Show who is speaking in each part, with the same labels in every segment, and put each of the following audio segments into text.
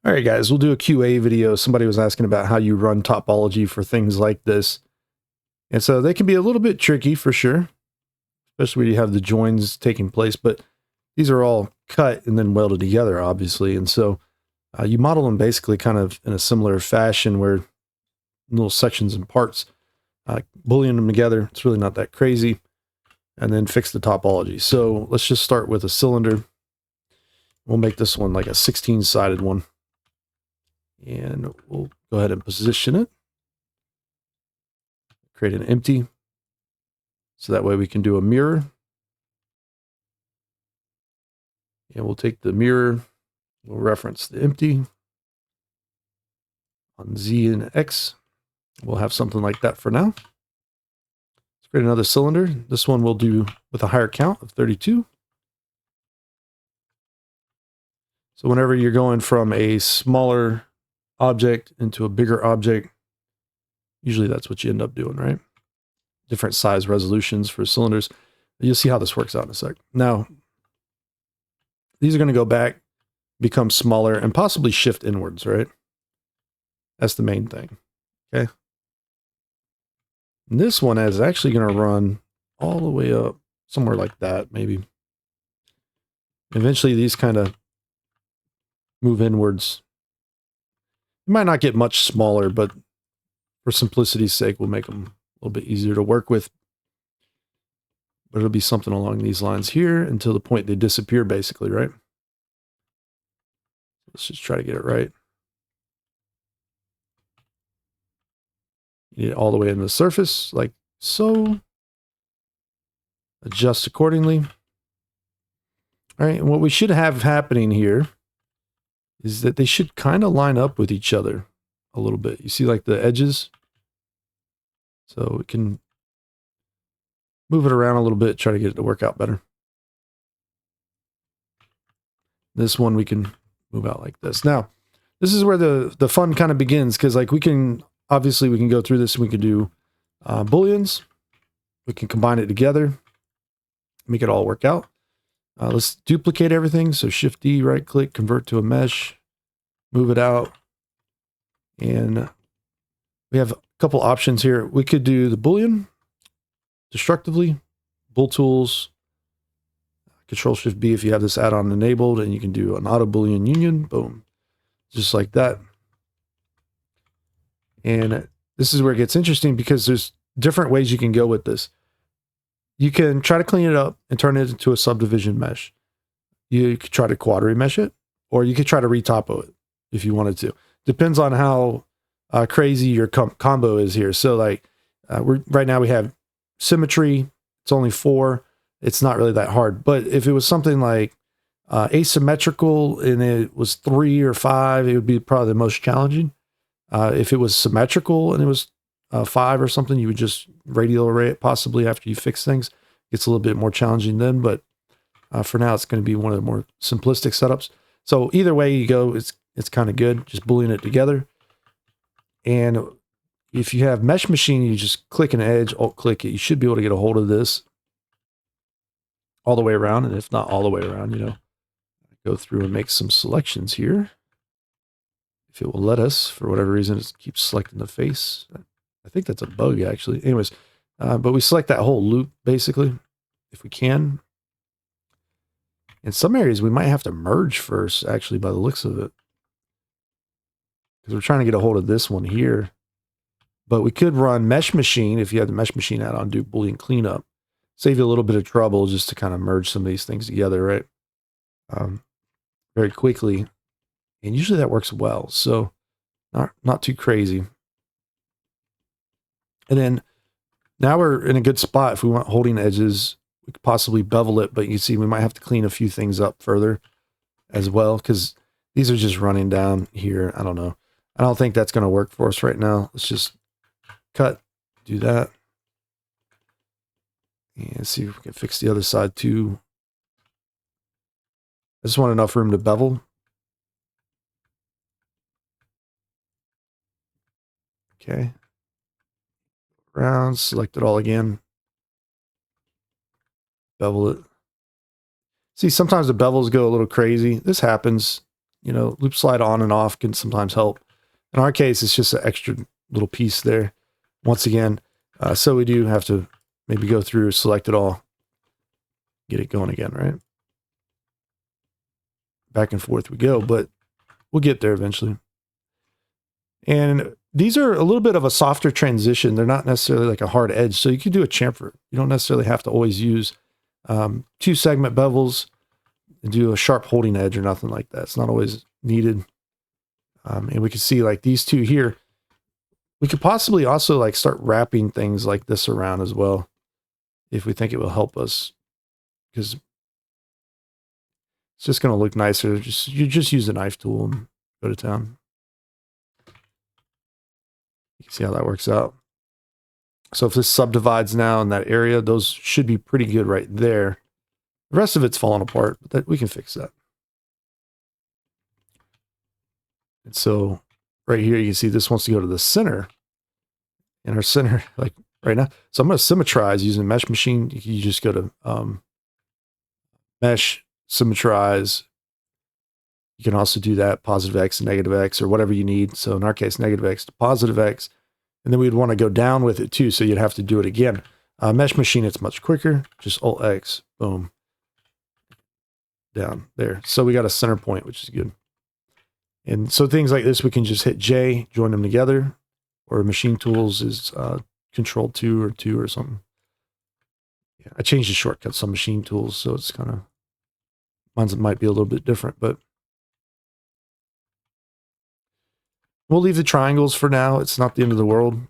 Speaker 1: All right, guys, we'll do a QA video. Somebody was asking about how you run topology for things like this. And so they can be a little bit tricky for sure, especially when you have the joins taking place, but these are all cut and then welded together, obviously. And so you model them basically kind of in a similar fashion where little sections and parts, Boolean them together. It's really not that crazy. And then fix the topology. So let's just start with a cylinder. We'll make this one like a 16-sided one. And we'll go ahead and position it. Create an empty. So that way we can do a mirror. And we'll take the mirror. We'll reference the empty. On Z and X, we'll have something like that for now. Let's create another cylinder. This one we'll do with a higher count of 32. So whenever you're going from a smaller object into a bigger object, usually that's what you end up doing, right? Different size resolutions for cylinders. You'll see how this works out in a sec. Now, these are going to go back, become smaller, and possibly shift inwards, right? That's the main thing, okay? And this one is actually going to run all the way up, somewhere like that, maybe. Eventually, these kind of move inwards. You might not get much smaller, but for simplicity's sake, we'll make them a little bit easier to work with. But it'll be something along these lines here until the point they disappear, basically, right? Let's just try to get it right. You get it all the way in the surface, like so. Adjust accordingly. All right, and what we should have happening here is that they should kind of line up with each other a little bit. You see like the edges? So we can move it around a little bit, try to get it to work out better. This one we can move out like this. Now, this is where the fun kind of begins, because like we can go through this and we can do Booleans. We can combine it together, make it all work out. Let's duplicate everything. So Shift D, right click, convert to a mesh, move it out. And we have a couple options here. We could do the Boolean destructively, Bool tools, Control Shift B if you have this add-on enabled, and you can do an auto Boolean union, boom, just like that. And this is where it gets interesting because there's different ways you can go with this. You can try to clean it up and turn it into a subdivision mesh. You could try to quadri mesh it, or you could try to retopo it if you wanted to. Depends on how crazy your combo is here. So like right now we have symmetry. It's only 4. It's not really that hard. But if it was something like asymmetrical and it was 3 or 5, it would be probably the most challenging. If it was symmetrical and it was 5 or something, you would just radial array it possibly after you fix things. It's a little bit more challenging then, but for now it's going to be one of the more simplistic setups. So either way you go, it's kind of good. Just Boolean it together. And if you have Mesh Machine, you just click an edge, alt click it. You should be able to get a hold of this all the way around. And if not all the way around, you know, go through and make some selections here. If it will let us, for whatever reason, it keeps selecting the face. I think that's a bug, actually. Anyways, but we select that whole loop, basically, if we can. In some areas, we might have to merge first, actually, by the looks of it. Because we're trying to get a hold of this one here. But we could run Mesh Machine, if you have the Mesh Machine add-on, do Boolean cleanup. Save you a little bit of trouble just to kind of merge some of these things together, right? Very quickly. And usually that works well, so not too crazy. And then now we're in a good spot. If we want holding edges, we could possibly bevel it, but you see we might have to clean a few things up further as well, because these are just running down here. I don't know. I don't think that's going to work for us right now. Let's just cut, do that. And see if we can fix the other side too. I just want enough room to bevel. Okay. Around, select it all again. Bevel it. See, sometimes the bevels go a little crazy. This happens. you know, loop slide on and off can sometimes help. In our case, it's just an extra little piece there. Once again, so we do have to maybe go through, select it all, get it going again, right? Back and forth we go, but we'll get there eventually. And these are a little bit of a softer transition. They're not necessarily like a hard edge. So you could do a chamfer. You don't necessarily have to always use 2 segment bevels and do a sharp holding edge or nothing like that. It's not always needed. And we can see like these two here. We could possibly also like start wrapping things like this around as well, if we think it will help us, because it's just going to look nicer. You just use a knife tool and go to town. You can see how that works out. So if this subdivides now in that area, those should be pretty good right there. The rest of it's falling apart, but that, we can fix that. And so right here, you can see this wants to go to the center. And our center, like right now. So I'm going to symmetrize using Mesh Machine. You just go to Mesh, Symmetrize. You can also do that, positive X and negative X, or whatever you need. So in our case, negative X to positive X. And then we'd want to go down with it too, so you'd have to do it again. Mesh Machine, it's much quicker. Just Alt X, boom. Down there. So we got a center point, which is good. And so things like this, we can just hit J, join them together, or Machine Tools is Control 2 or 2 or something. Yeah, I changed the shortcuts on Machine Tools, so it's kind of, mine's might be a little bit different, but we'll leave the triangles for now. It's not the end of the world.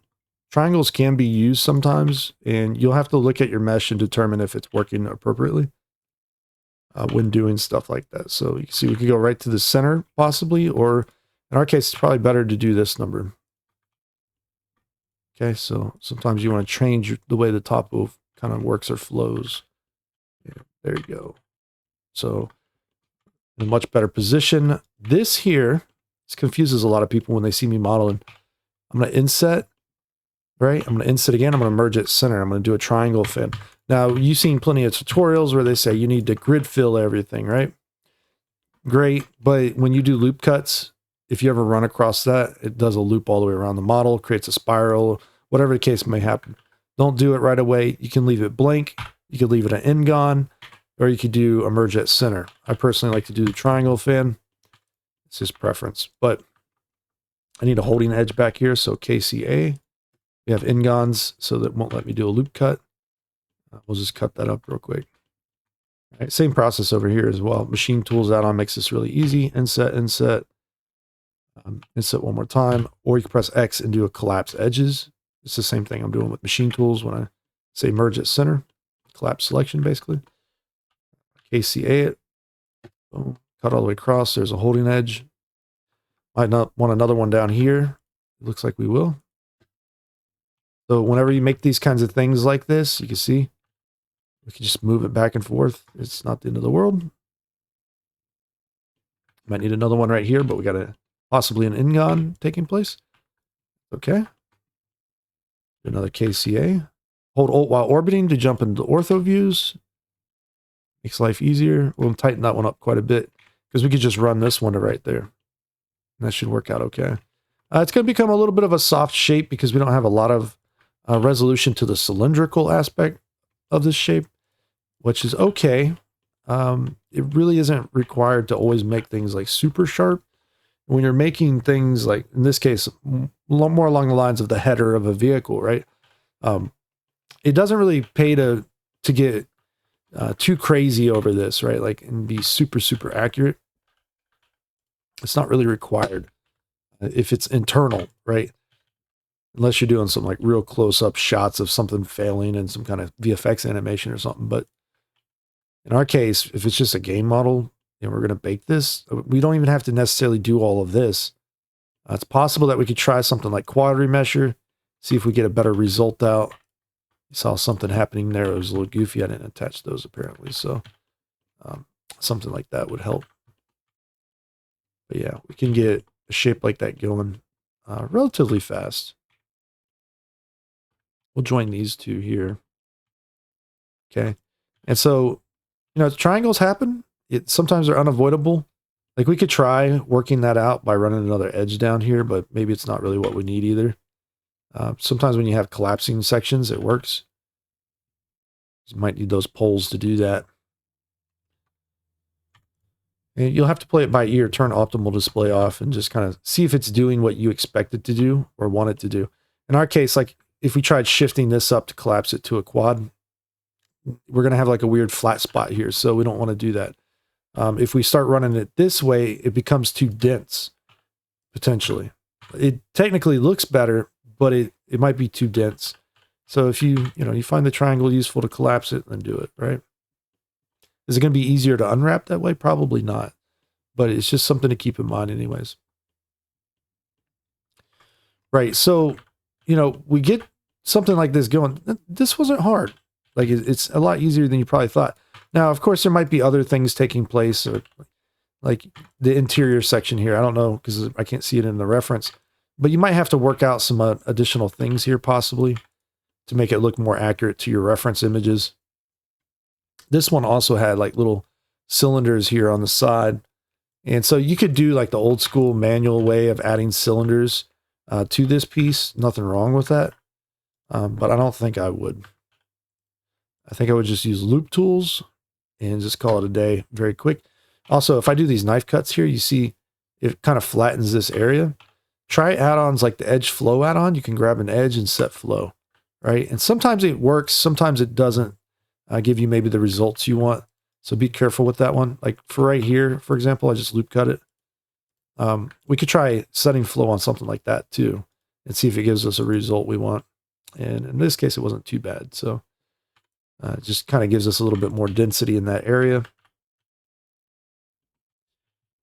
Speaker 1: Triangles can be used sometimes, and you'll have to look at your mesh and determine if it's working appropriately when doing stuff like that. So you can see we could go right to the center possibly, or in our case, it's probably better to do this number. Okay, so sometimes you want to change the way the topo kind of works or flows. Yeah, there you go. So in a much better position. This here, this confuses a lot of people when they see me modeling. I'm going to inset, right? I'm going to inset again. I'm going to merge at center. I'm going to do a triangle fin. Now, you've seen plenty of tutorials where they say you need to grid fill everything, right? Great, but when you do loop cuts, if you ever run across that, it does a loop all the way around the model, creates a spiral, whatever the case may happen. Don't do it right away. You can leave it blank. You could leave it an N-gon, or you could do a merge at center. I personally like to do the triangle fin. It's just preference, but I need a holding edge back here. So KCA, we have N-gons, so that won't let me do a loop cut. We'll just cut that up real quick. All right, same process over here as well. Machine Tools add-on makes this really easy. Inset, inset. Inset one more time, or you can press X and do a collapse edges. It's the same thing I'm doing with Machine Tools when I say merge at center. Collapse selection, basically. KCA it. Boom. Cut all the way across. There's a holding edge. Might not want another one down here. It looks like we will. So whenever you make these kinds of things like this, you can see we can just move it back and forth. It's not the end of the world. Might need another one right here, but we got possibly an N-gon taking place. Okay. Another KCA. Hold Alt while orbiting to jump into ortho views. Makes life easier. We'll tighten that one up quite a bit because we could just run this one to right there. And that should work out okay. It's going to become a little bit of a soft shape because we don't have a lot of resolution to the cylindrical aspect of this shape, which is okay. It really isn't required to always make things like super sharp. When you're making things like, in this case, more along the lines of the header of a vehicle, right? It doesn't really pay to get too crazy over this, right? Like, and be super, super accurate. It's not really required if it's internal, right? Unless you're doing some like real close-up shots of something failing and some kind of VFX animation or something. But in our case, if it's just a game model and we're going to bake this, we don't even have to necessarily do all of this. It's possible that we could try something like quad remesher, see if we get a better result out. You saw something happening there. It was a little goofy. I didn't attach those apparently. So something like that would help. But yeah, we can get a shape like that going relatively fast. We'll join these two here. Okay. And so, you know, triangles happen. Sometimes they're unavoidable. Like we could try working that out by running another edge down here, but maybe it's not really what we need either. Sometimes when you have collapsing sections, it works. You might need those poles to do that. And you'll have to play it by ear, turn optimal display off, and just kind of see if it's doing what you expect it to do or want it to do. In our case, like if we tried shifting this up to collapse it to a quad, we're going to have like a weird flat spot here. So we don't want to do that. If we start running it this way, it becomes too dense, potentially. It technically looks better, but it might be too dense. So if you find the triangle useful to collapse it, then do it, right? Is it going to be easier to unwrap that way? Probably not. But it's just something to keep in mind anyways. Right, so, we get something like this going. This wasn't hard. Like, it's a lot easier than you probably thought. Now, of course, there might be other things taking place, or like the interior section here. I don't know, because I can't see it in the reference. But you might have to work out some additional things here, possibly, to make it look more accurate to your reference images. This one also had like little cylinders here on the side. And so you could do like the old school manual way of adding cylinders to this piece. Nothing wrong with that. But I don't think I would. I think I would just use loop tools and just call it a day very quick. Also, if I do these knife cuts here, you see it kind of flattens this area. Try add-ons like the edge flow add-on. You can grab an edge and set flow, right? And sometimes it works, sometimes it doesn't give you maybe the results you want. So be careful with that one. Like for right here, for example, I just loop cut it. We could try setting flow on something like that too and see if it gives us a result we want. And in this case, it wasn't too bad. So it just kind of gives us a little bit more density in that area.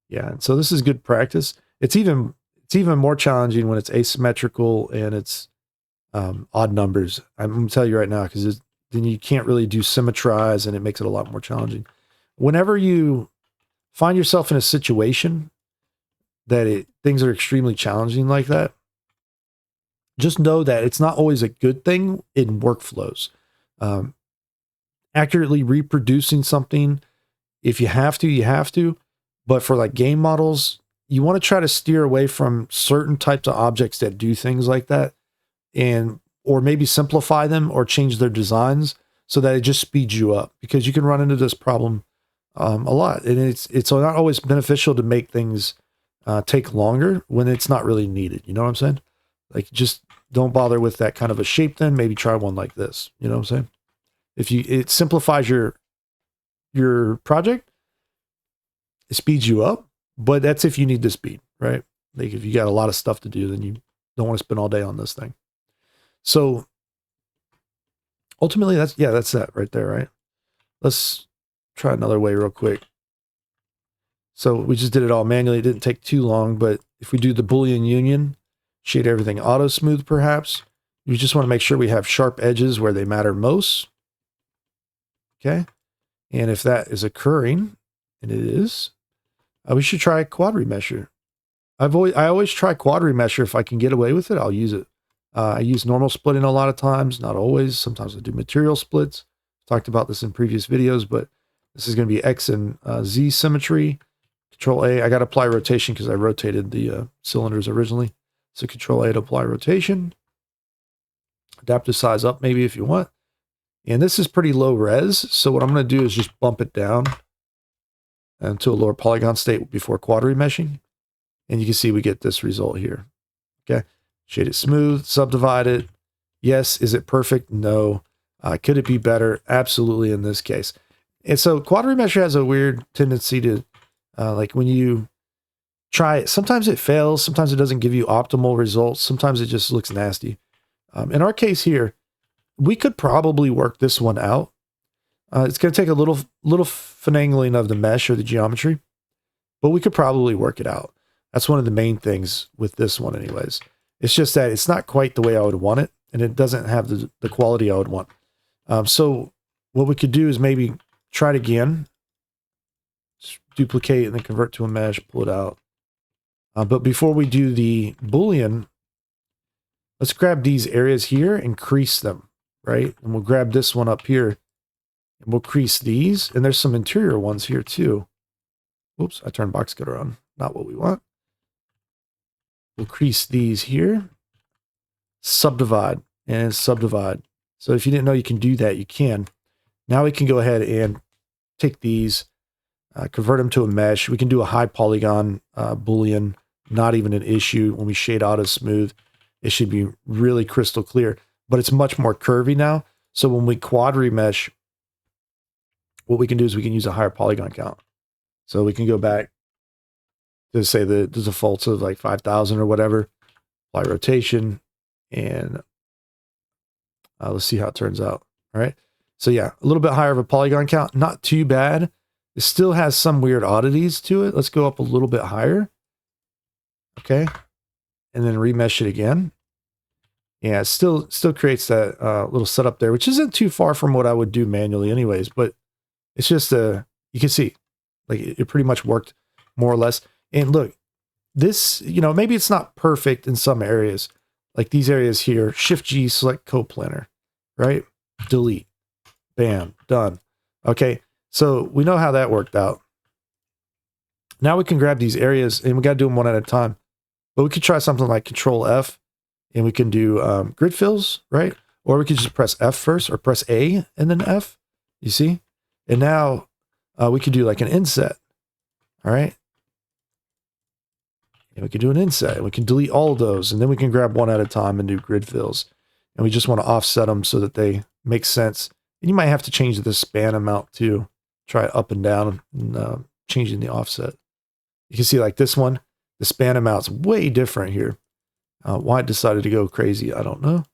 Speaker 1: Yeah, and so this is good practice. It's even more challenging when it's asymmetrical and it's odd numbers. I'm going to tell you right now, because then you can't really do symmetrize, and it makes it a lot more challenging. Whenever you find yourself in a situation that things are extremely challenging like that, just know that it's not always a good thing in workflows. Accurately reproducing something, if you have to, you have to. But for like game models, you want to try to steer away from certain types of objects that do things like that, or maybe simplify them or change their designs so that it just speeds you up, because you can run into this problem a lot. And it's not always beneficial to make things take longer when it's not really needed. You know what I'm saying? Like, just don't bother with that kind of a shape then. Maybe try one like this. You know what I'm saying? It simplifies your project, it speeds you up, but that's if you need the speed, right? Like if you got a lot of stuff to do, then you don't want to spend all day on this thing. So ultimately, that's that right there, right? Let's try another way real quick. So we just did it all manually. It didn't take too long, but if we do the Boolean union, shade everything auto smooth perhaps, you just want to make sure we have sharp edges where they matter most. Okay. And if that is occurring, and it is, we should try quad remesher. I always try quad remesher. If I can get away with it, I'll use it. I use normal splitting a lot of times, not always. Sometimes I do material splits. Talked about this in previous videos, but this is going to be X and Z symmetry. Control A. I got to apply rotation because I rotated the cylinders originally. So Control A to apply rotation. Adaptive size up maybe if you want. And this is pretty low res. So what I'm going to do is just bump it down to a lower polygon state before quad remeshing. And you can see we get this result here. Okay. Shade it smooth, subdivide it. Yes. Is it perfect? No. Could it be better? Absolutely in this case. And so quad remesher has a weird tendency to, like when you try it, sometimes it fails. Sometimes it doesn't give you optimal results. Sometimes it just looks nasty. In our case here, we could probably work this one out. It's going to take a little finagling of the mesh or the geometry, but we could probably work it out. That's one of the main things with this one anyways. It's just that it's not quite the way I would want it, and it doesn't have the quality I would want. So what we could do is maybe try it again. Just duplicate and then convert to a mesh, pull it out. But before we do the Boolean, let's grab these areas here and crease them, right? And we'll grab this one up here and we'll crease these. And there's some interior ones here too. Oops, I turned box cutter on. Not what we want. We'll crease these here. Subdivide and subdivide. So if you didn't know you can do that, you can. Now we can go ahead and take these, convert them to a mesh. We can do a high polygon Boolean, not even an issue. When we shade auto smooth, it should be really crystal clear, but it's much more curvy now. So when we quad remesh, what we can do is we can use a higher polygon count. So we can go back to say the defaults of like 5,000 or whatever, apply rotation, and let's see how it turns out. All right. So yeah, a little bit higher of a polygon count, not too bad. It still has some weird oddities to it. Let's go up a little bit higher. Okay. And then remesh it again. Yeah, it still creates that little setup there, which isn't too far from what I would do manually anyways, but it's just you can see like it pretty much worked more or less. And look, this, you know, maybe it's not perfect in some areas, like these areas here. Shift G, select coplanar, right? Delete, bam, done. Okay, so we know how that worked out. Now we can grab these areas, and we got to do them one at a time. But we could try something like Control F, and we can do grid fills, right? Or we could just press F first, or press A and then F. You see? And now we could do like an inset. All right. And we can do an inset, and we can delete all of those, and then we can grab one at a time and do grid fills. And we just want to offset them so that they make sense. And you might have to change the span amount too. Try it up and down and changing the offset. You can see like this one, the span amount's way different here. Why it decided to go crazy, I don't know,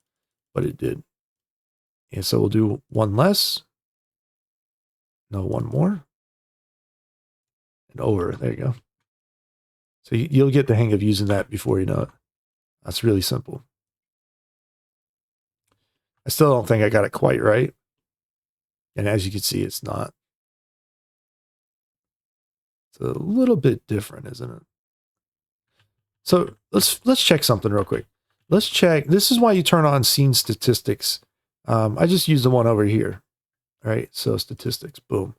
Speaker 1: but it did. And so we'll do one less. No, one more. And over, there you go. So you'll get the hang of using that before you know it. That's really simple. I still don't think I got it quite right. And as you can see, it's not. It's a little bit different, isn't it? So let's check something real quick. Let's check. This is why you turn on scene statistics. I just used the one over here. All right, so statistics, boom.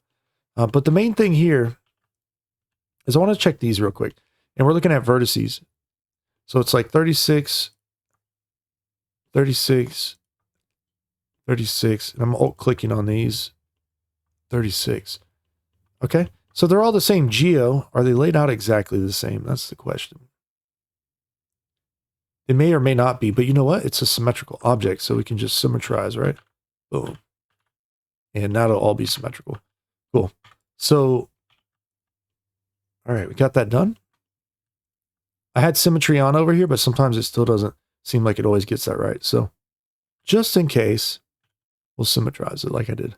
Speaker 1: But the main thing here is I want to check these real quick. And we're looking at vertices. So it's like 36, 36, 36. And I'm alt-clicking on these. 36. Okay, so they're all the same geo. Are they laid out exactly the same? That's the question. It may or may not be, but you know what? It's a symmetrical object, so we can just symmetrize, right? Boom. And now it'll all be symmetrical. Cool. So, all right, we got that done. I had symmetry on over here, but sometimes it still doesn't seem like it always gets that right. So just in case, we'll symmetrize it like I did.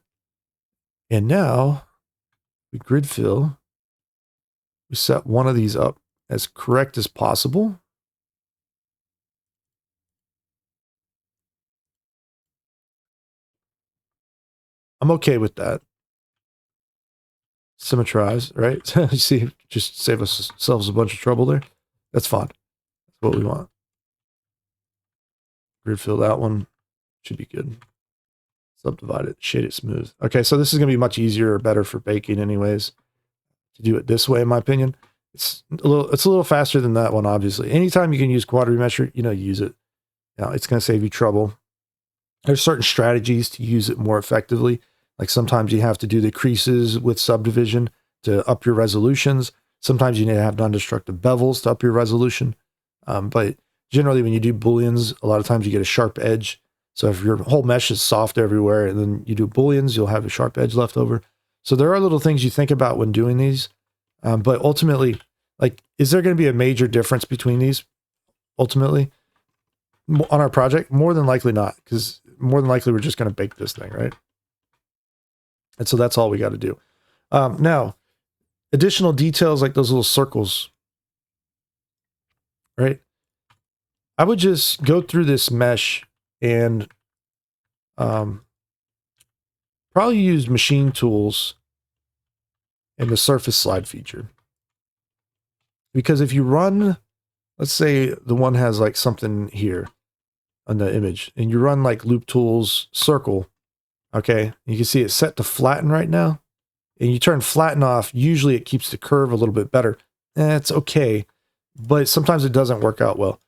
Speaker 1: And now we grid fill. We set one of these up as correct as possible. I'm okay with that. Symmetrize, right? You see, just save ourselves a bunch of trouble there. That's fine. That's what we want. Grid fill that one. Should be good. Subdivide it, shade it smooth. Okay, so this is going to be much easier or better for baking anyways. To do it this way, in my opinion. It's a little faster than that one, obviously. Anytime you can use quad remesher, use it. Now, it's going to save you trouble. There's certain strategies to use it more effectively. Like sometimes you have to do the creases with subdivision to up your resolutions. Sometimes you need to have non-destructive bevels to up your resolution. But generally when you do Booleans, a lot of times you get a sharp edge. So if your whole mesh is soft everywhere and then you do Booleans, you'll have a sharp edge left over. So there are little things you think about when doing these. But ultimately, like, is there going to be a major difference between these ultimately on our project? More than likely not, because more than likely we're just going to bake this thing, right? And so that's all we got to do. Now, additional details like those little circles, right? I would just go through this mesh and probably use machine tools and the surface slide feature. Because if you run, let's say the one has like something here on the image, and you run like loop tools circle, okay, you can see it's set to flatten right now. and you turn flatten off, usually it keeps the curve a little bit better. It's okay, but sometimes it doesn't work out well.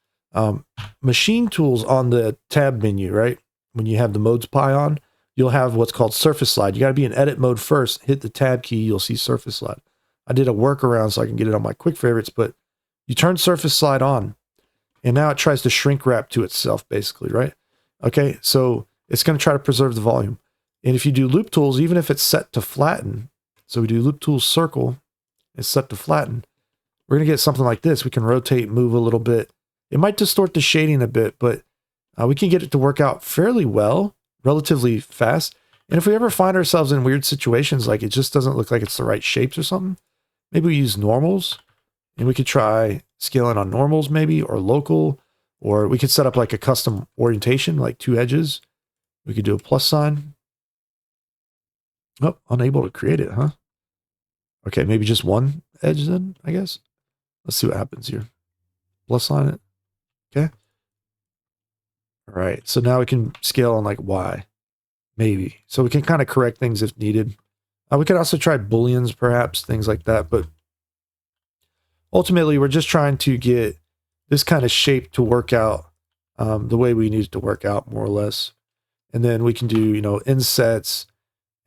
Speaker 1: Machine tools on the tab menu, right? When you have the modes pie on, you'll have what's called surface slide. You got to be in edit mode first, hit the tab key, you'll see surface slide. I did a workaround so I can get it on my quick favorites, but you turn surface slide on, and now it tries to shrink wrap to itself, basically, right? Okay, so it's going to try to preserve the volume. And if you do loop tools, even if it's set to flatten, so we do loop tools circle, it's set to flatten, we're going to get something like this. We can rotate, move a little bit. It might distort the shading a bit, but we can get it to work out fairly well, relatively fast. And if we ever find ourselves in weird situations, like it just doesn't look like it's the right shapes or something, maybe we use normals, and we could try scaling on normals maybe, or local, or we could set up like a custom orientation, like 2 edges. We could do a plus sign. Oh, unable to create it, huh? Okay, maybe just 1 edge then, I guess. Let's see what happens here. Plus sign it. Okay. All right, so now we can scale on like Y, maybe. So we can kind of correct things if needed. We could also try Booleans, perhaps, things like that. But ultimately, we're just trying to get this kind of shape to work out the way we need it to work out, more or less. And then we can do, insets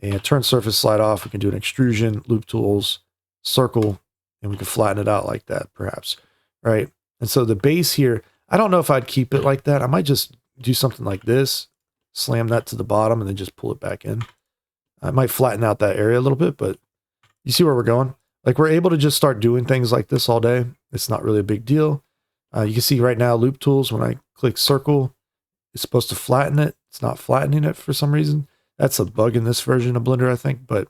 Speaker 1: and turn surface slide off. We can do an extrusion, loop tools, circle, and we can flatten it out like that, perhaps, right? And so the base here, I don't know if I'd keep it like that. I might just do something like this, slam that to the bottom, and then just pull it back in. I might flatten out that area a little bit, but you see where we're going? Like, we're able to just start doing things like this all day. It's not really a big deal. You can see right now, loop tools, when I click circle, it's supposed to flatten it. It's not flattening it for some reason. That's a bug in this version of Blender, I think, but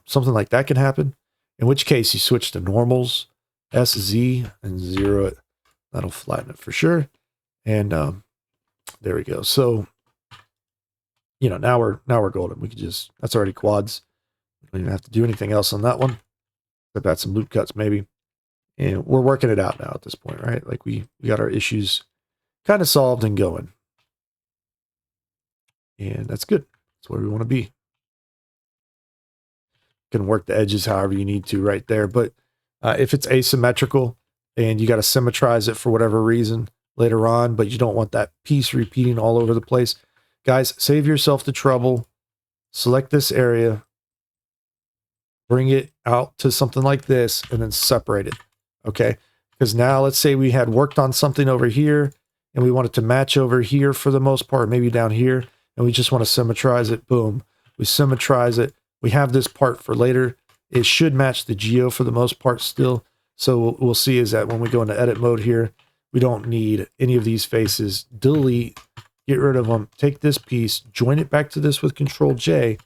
Speaker 1: something like that can happen. In which case, you switch to normals, SZ, and 0 it. That'll flatten it for sure. And there we go. So, now we're golden. We could just, that's already quads. We don't even have to do anything else on that one. Except add some loop cuts maybe. And we're working it out now at this point, right? Like we got our issues kind of solved and going. And that's good. That's where we want to be. You can work the edges however you need to right there. But if it's asymmetrical and you got to symmetrize it for whatever reason later on, but you don't want that piece repeating all over the place, guys, save yourself the trouble. Select this area, bring it out to something like this, and then separate it. Okay? Because now let's say we had worked on something over here and we want it to match over here for the most part, maybe down here, and we just want to symmetrize it. Boom. We symmetrize it. We have this part for later. It should match the geo for the most part still. So what we'll see is that when we go into edit mode here, we don't need any of these faces. Delete, get rid of them, take this piece, join it back to this with Control J,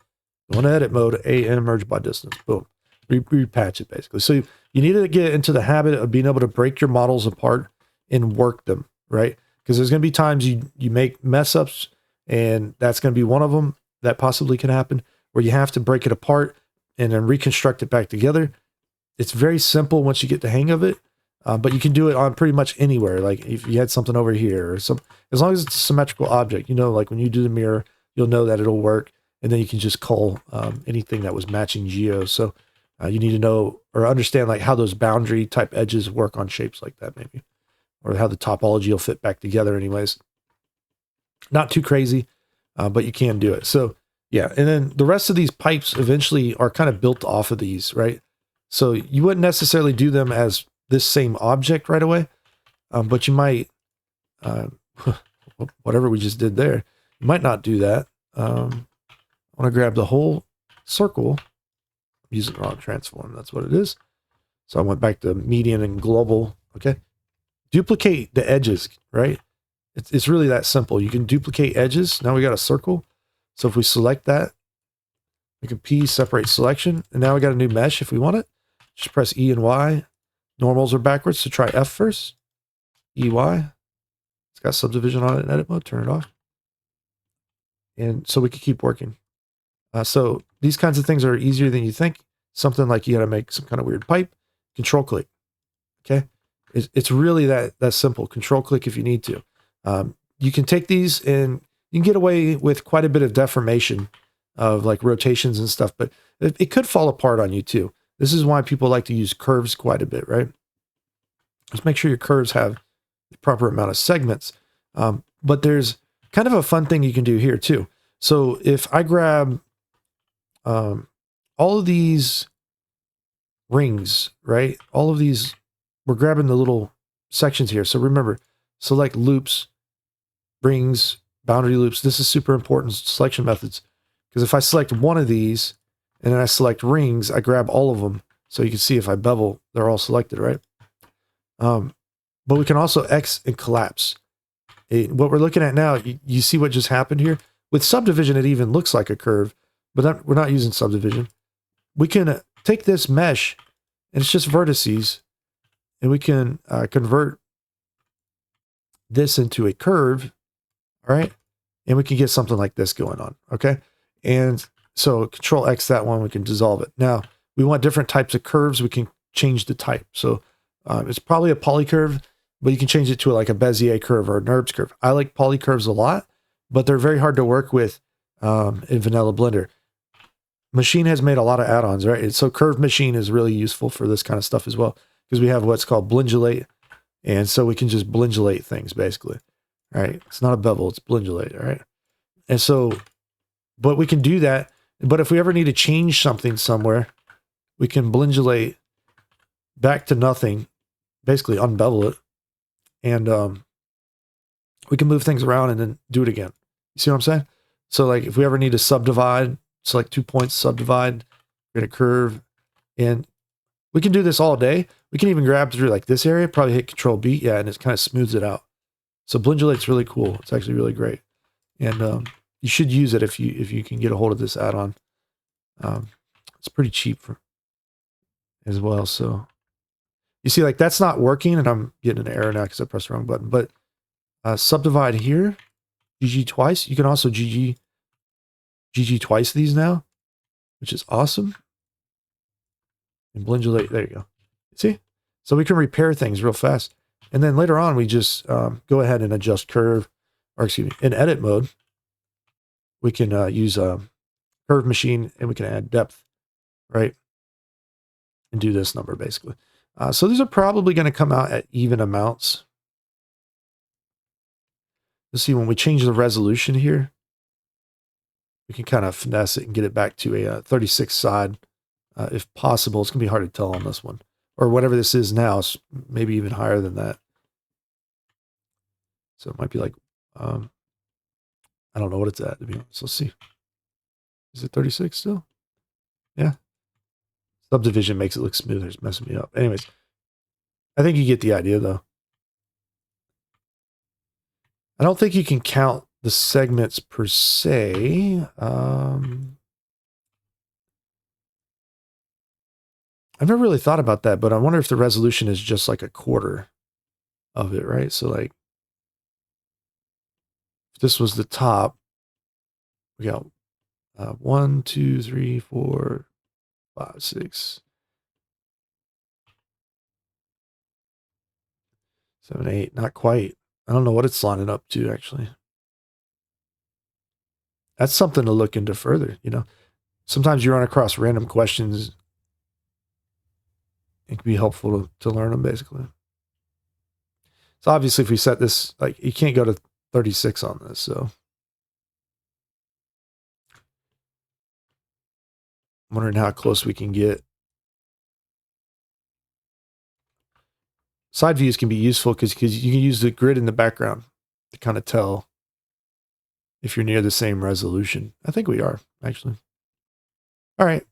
Speaker 1: go into edit mode, AN merge by distance. Boom. Repatch it basically. So you need to get into the habit of being able to break your models apart and work them, right? Because there's going to be times you make mess ups, and that's going to be one of them that possibly can happen, where you have to break it apart and then reconstruct it back together. It's very simple once you get the hang of it, but you can do it on pretty much anywhere. Like if you had something over here or some, as long as it's a symmetrical object, like when you do the mirror, you'll know that it'll work. And then you can just call anything that was matching geo. So you need to know or understand like how those boundary type edges work on shapes like that maybe, or how the topology will fit back together anyways. Not too crazy, but you can do it. So yeah. And then the rest of these pipes eventually are kind of built off of these, right? So you wouldn't necessarily do them as this same object right away, but you might, whatever we just did there, you might not do that. I want to grab the whole circle, use the wrong transform. That's what it is. So I went back to median and global. Okay. Duplicate the edges, right? It's really that simple. You can duplicate edges. Now we got a circle. So if we select that, we can P, separate selection. And now we got a new mesh if we want it. Just press E and Y. Normals are backwards, so try F first. E, Y. It's got subdivision on it in edit mode. Turn it off. And so we can keep working. So these kinds of things are easier than you think. Something like you got to make some kind of weird pipe. Control click. Okay. It's really that simple. Control click if you need to. You can take these and you can get away with quite a bit of deformation of like rotations and stuff, but it could fall apart on you too. This is why people like to use curves quite a bit, right? Just make sure your curves have the proper amount of segments. But there's kind of a fun thing you can do here too. So if I grab all of these rings, right? All of these, we're grabbing the little sections here. So remember, select loops, rings, boundary loops. This is super important selection methods. Because if I select one of these and then I select rings, I grab all of them. So you can see if I bevel, they're all selected, right? But we can also X and collapse. What we're looking at now, you see what just happened here? With subdivision, it even looks like a curve, but we're not using subdivision. We can take this mesh, and it's just vertices, and we can convert this into a curve, all right? And we can get something like this going on, okay? And so Control X that one, we can dissolve it. Now, we want different types of curves. We can change the type. So it's probably a polycurve, but you can change it to like a Bezier curve or a NURBS curve. I like polycurves a lot, but they're very hard to work with in Vanilla Blender. Machine has made a lot of add-ons, right? So Curve Machine is really useful for this kind of stuff as well, because we have what's called blingulate, and so we can just blingulate things basically, right? It's not a bevel, it's blingulate, all right? And so, but we can do that. But if we ever need to change something somewhere, we can blingulate back to nothing, basically unbevel it, and we can move things around and then do it again. You see what I'm saying? So like if we ever need to subdivide, select 2 points, subdivide, create a curve, and we can do this all day. We can even grab through like this area, probably hit Control B, yeah, and it kind of smooths it out. So blingulate's really cool. It's actually really great, and you should use it if you can get a hold of this add-on. It's pretty cheap as well. So you see, like that's not working, and I'm getting an error now because I pressed the wrong button. But subdivide here, GG twice. You can also GG twice these now, which is awesome. And blingulate, there you go. See? So we can repair things real fast. And then later on, we just go ahead and adjust curve, or excuse me, in edit mode, we can use a curve machine, and we can add depth, right? And do this number basically. So these are probably going to come out at even amounts. Let's see, when we change the resolution here, we can kind of finesse it and get it back to a 36 side. If possible, it's going to be hard to tell on this one. Or whatever this is now, it's maybe even higher than that. So it might be like, I don't know what it's at, to be honest. Let's see. Is it 36 still? Yeah. Subdivision makes it look smoother. It's messing me up. Anyways, I think you get the idea, though. I don't think you can count the segments per se. I've never really thought about that, but I wonder if the resolution is just like a quarter of it, right? So like, if this was the top, we got 1, 2, 3, 4, 5, 6, 7, 8. Not quite. I don't know what it's lining up to, actually. That's something to look into further, you know. Sometimes you run across random questions. It can be helpful to learn them, basically. So obviously, if we set this, like, you can't go to 36 on this, so. I'm wondering how close we can get. Side views can be useful because you can use the grid in the background to kind of tell if you're near the same resolution. I think we are, actually. All right.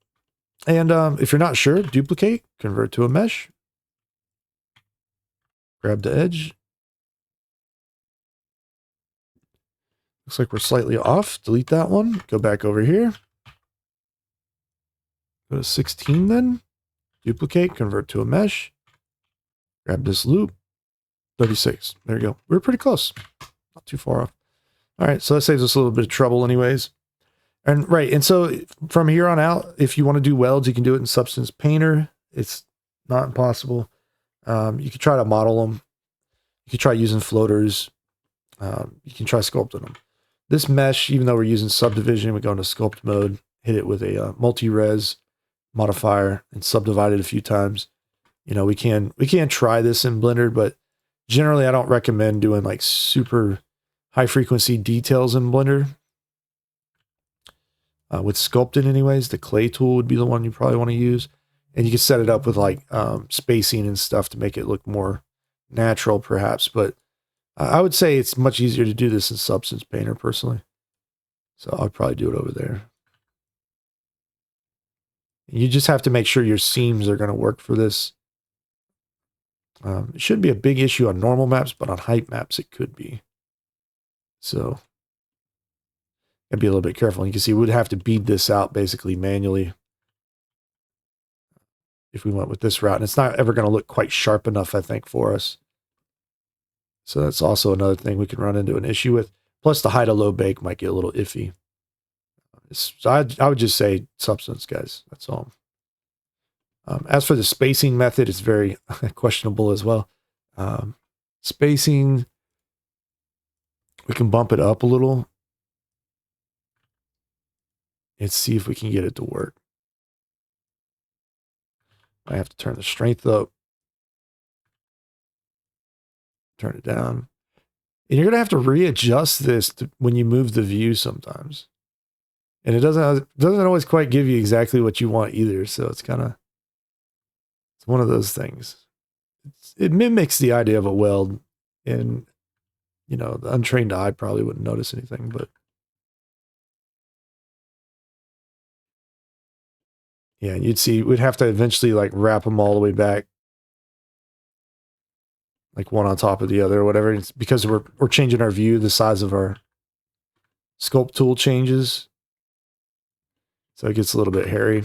Speaker 1: And if you're not sure, duplicate, convert to a mesh. Grab the edge. Looks like we're slightly off. Delete that one. Go back over here. Go to 16 then. Duplicate, convert to a mesh. Grab this loop. 36. There you go. We're pretty close. Not too far off. All right, so that saves us a little bit of trouble anyways. And right, and so from here on out, if you want to do welds, you can do it in Substance Painter. It's not impossible. You can try to model them. You can try using floaters. You can try sculpting them. this mesh, even though we're using subdivision, we go into sculpt mode, hit it with a multi-res modifier and subdivide it a few times. You know, we can try this in Blender, but generally I don't recommend doing like super high frequency details in Blender. With sculpting anyways, the clay tool would be the one you probably want to use. And you can set it up with like spacing and stuff to make it look more natural perhaps. But I would say it's much easier to do this in Substance Painter personally. So I'd probably do it over there. You just have to make sure your seams are going to work for this. It shouldn't be a big issue on normal maps, but on height maps it could be. So I'd be a little bit careful. You can see we'd have to bead this out basically manually if we went with this route. And it's not ever going to look quite sharp enough, I think, for us. So that's also another thing we can run into an issue with. Plus the high to low bake might get a little iffy. So I would just say Substance, guys. That's all. As for the spacing method, it's very questionable as well. Spacing, we can bump it up a little. Let's see if we can get it to work. I have to turn the strength up. Turn it down. And you're going to have to readjust this when you move the view sometimes. And it doesn't always quite give you exactly what you want either. So it's one of those things. It mimics the idea of a weld. And, you know, the untrained eye probably wouldn't notice anything, but yeah, you'd see, we'd have to eventually like wrap them all the way back, like one on top of the other or whatever. It's because we're changing our view, the size of our sculpt tool changes. So it gets a little bit hairy.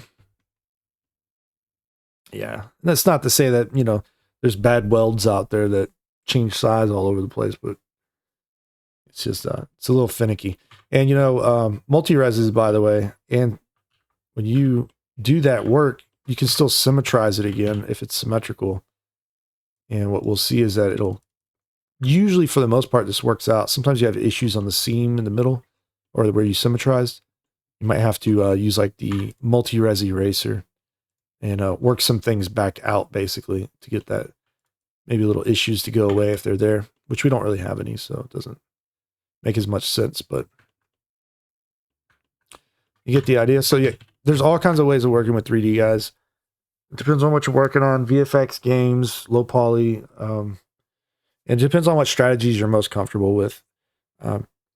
Speaker 1: Yeah. And that's not to say that, you know, there's bad welds out there that change size all over the place, but it's just, it's a little finicky. And, you know, multi-reses, by the way, and when you do that work, you can still symmetrize it again if it's symmetrical. And what we'll see is that it'll usually, for the most part, this works out. Sometimes you have issues on the seam in the middle or where you symmetrized. You might have to use like the multi-res eraser and work some things back out basically to get that maybe little issues to go away if they're there, which we don't really have any, so it doesn't make as much sense, but you get the idea. So yeah, there's all kinds of ways of working with 3D, guys. It depends on what you're working on. VFX games, low poly. It depends on what strategies you're most comfortable with.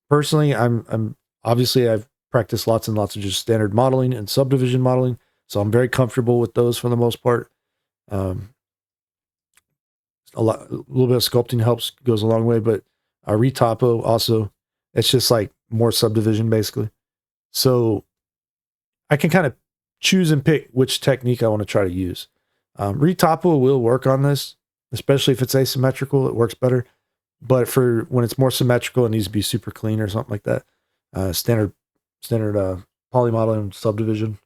Speaker 1: Personally, I'm obviously I've practiced lots and lots of just standard modeling and subdivision modeling, so I'm very comfortable with those for the most part. A little bit of sculpting goes a long way, but retopo also, it's just like more subdivision basically. So I can kind of choose and pick which technique I want to try to use. Retopo will work on this, especially if it's asymmetrical, it works better. But for when it's more symmetrical, it needs to be super clean or something like that. Standard poly modeling subdivision,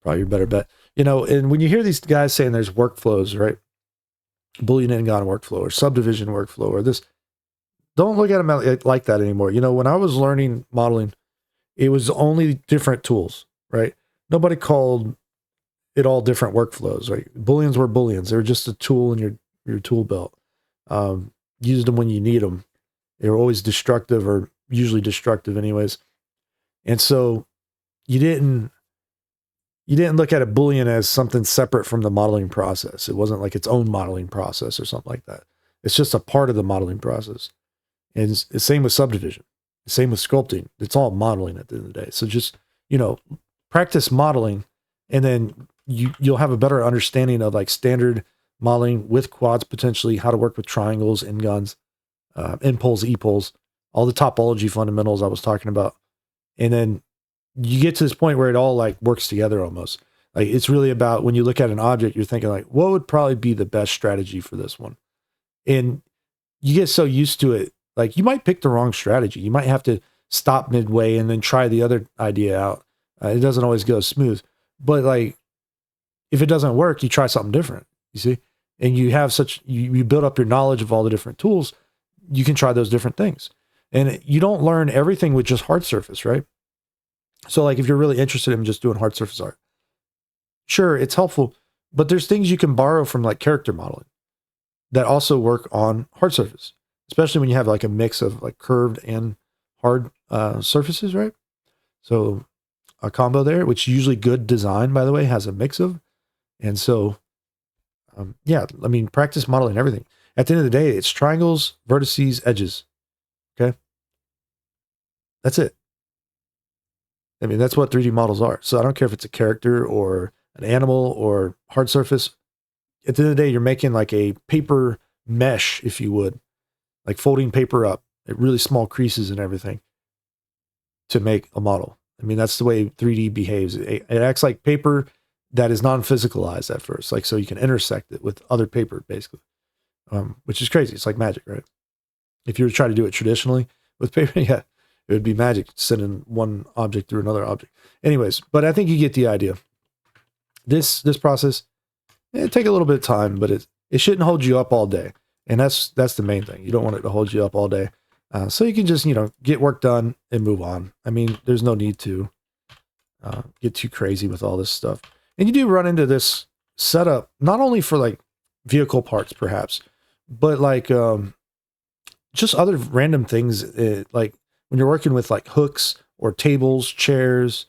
Speaker 1: probably your better bet. You know, and when you hear these guys saying there's workflows, right? Boolean and workflow or subdivision workflow or this, don't look at them like that anymore. You know, when I was learning modeling, it was only different tools, right? Nobody called it all different workflows, right? Booleans were Booleans. They were just a tool in your tool belt. Use them when you need them. They were always destructive or usually destructive anyways. And so you didn't look at a Boolean as something separate from the modeling process. It wasn't like its own modeling process or something like that. It's just a part of the modeling process. And it's the same with subdivision. The same with sculpting. It's all modeling at the end of the day. So just, you know, practice modeling, and then you'll have a better understanding of like standard modeling with quads, potentially how to work with triangles, n-gons, n-poles, e-poles, all the topology fundamentals I was talking about. And then you get to this point where it all like works together almost. Like it's really about when you look at an object, you're thinking like, what would probably be the best strategy for this one? And you get so used to it, like you might pick the wrong strategy. You might have to stop midway and then try the other idea out. It doesn't always go smooth, but like if it doesn't work, you try something different, you see? And you have you build up your knowledge of all the different tools. You can try those different things. And you don't learn everything with just hard surface, right? So like if you're really interested in just doing hard surface art, sure, it's helpful, but there's things you can borrow from like character modeling that also work on hard surface, especially when you have like a mix of like curved and hard surfaces, right? So a combo there, which usually good design, by the way, has a mix of. And so, yeah, I mean, practice modeling everything. At the end of the day, it's triangles, vertices, edges. Okay. That's it. I mean, that's what 3D models are. So I don't care if it's a character or an animal or hard surface. At the end of the day, you're making like a paper mesh, if you would, like folding paper up at really small creases and everything to make a model. I mean, that's the way 3D behaves. It acts like paper that is non-physicalized at first, like so you can intersect it with other paper, basically, which is crazy. It's like magic, right? If you were to try to do it traditionally with paper, yeah, it would be magic, sending one object through another object. Anyways, but I think you get the idea. This process, it take a little bit of time, but it shouldn't hold you up all day, and that's the main thing. You don't want it to hold you up all day, so you can just get work done and move on. I mean, there's no need to get too crazy with all this stuff. And you do run into this setup not only for like vehicle parts, perhaps, but like just other random things, like when you're working with like hooks or tables, chairs,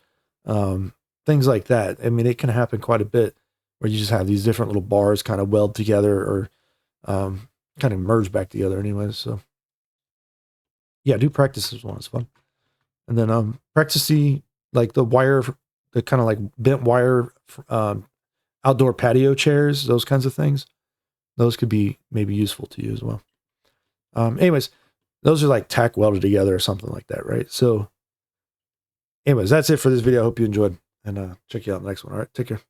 Speaker 1: things like that. I mean, it can happen quite a bit where you just have these different little bars kind of weld together or kind of merge back together anyways. So yeah, do practice this one. It's fun. And then practice the wire, the kind of like bent wire outdoor patio chairs, those kinds of things. Those could be maybe useful to you as well. Anyways, those are like tack welded together or something like that, right? So anyways, that's it for this video. I hope you enjoyed, and check you out in the next one. All right, take care.